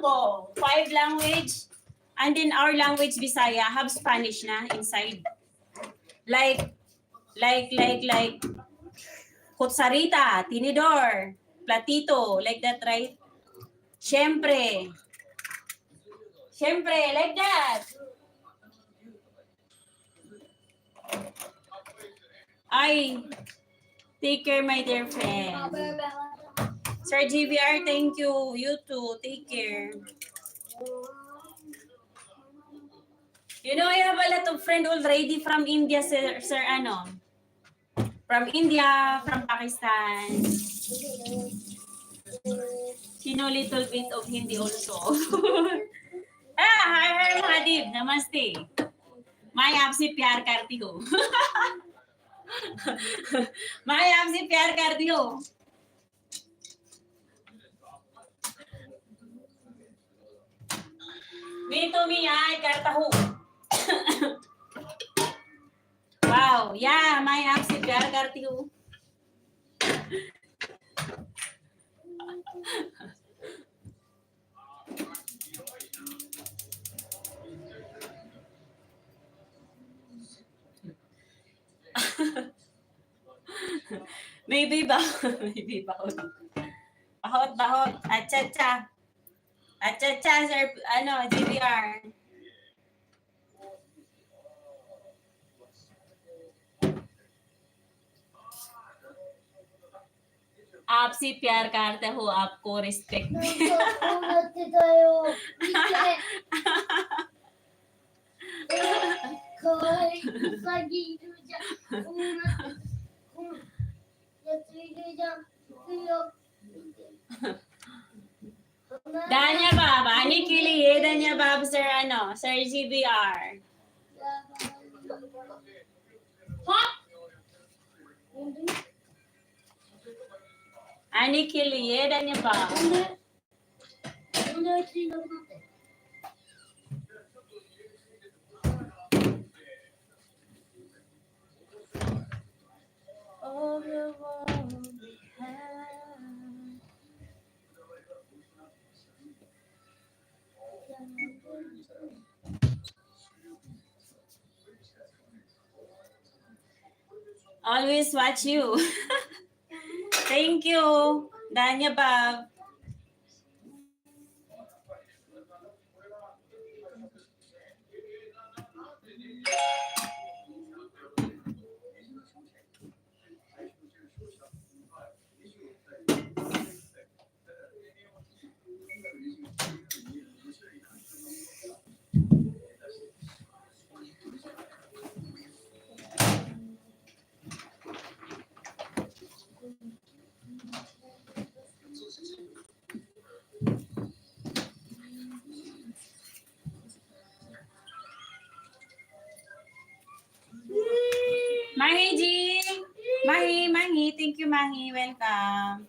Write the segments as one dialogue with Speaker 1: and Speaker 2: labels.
Speaker 1: combo. 5 language. And then our language, Bisaya, have Spanish na inside. Like, kutsarita, tinidor, platito, like that, right? Siyempre, like that. Ay, take care, my dear friend. Sir GBR, thank you. You too, take care. You know, I have a lot of friends already from India, sir ano? From India, from Pakistan. She know little bit of Hindi also. Hi, Mahadib. Namaste. मैं आपसे प्यार करती हूँ. मैं आपसे प्यार करती हूँ. मैं तुम्हें याद करता हूँ. Wow, yeah, मैं आपसे प्यार करती हूँ. Maybe bahot. Bahot. Acha. Sir, ano, GBR. आपसे प्यार करते हो, आपको respect. Danya Bab, ani ke liye Danya Bab, sir ano, sir GBR. Ani ke liye Danya Bab. All the world we have. Always watch you. Thank you, Danya Bab. Mahi Ji. Mahi. Thank you, Mahi. Welcome.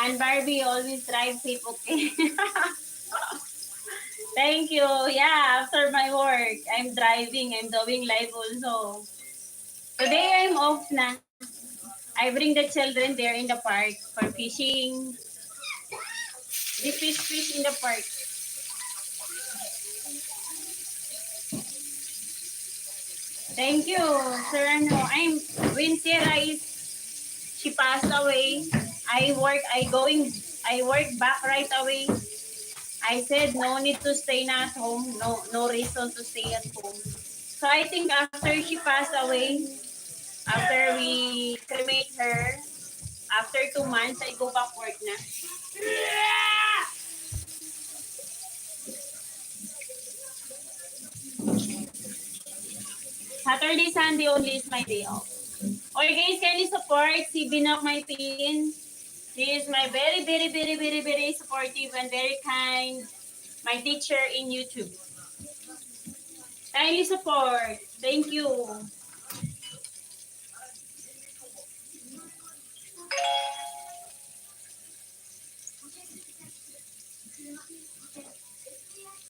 Speaker 1: And Barbie always drive safe, okay? Thank you. Yeah, after my work, I'm driving. I'm doing live also. Today I'm off na. I bring the children there in the park for fishing. They fish in the park. Thank you, sir. When Sarah she passed away. I work back right away. I said no need to stay na at home. No reason to stay at home. So I think after she passed away, after we cremate her, after 2 months, I go back work na. Saturday, Sunday only is my day off. Okay guys, can you support si Binok my pin? She is my very supportive and very kind, my teacher in YouTube. Kindly support. Thank you.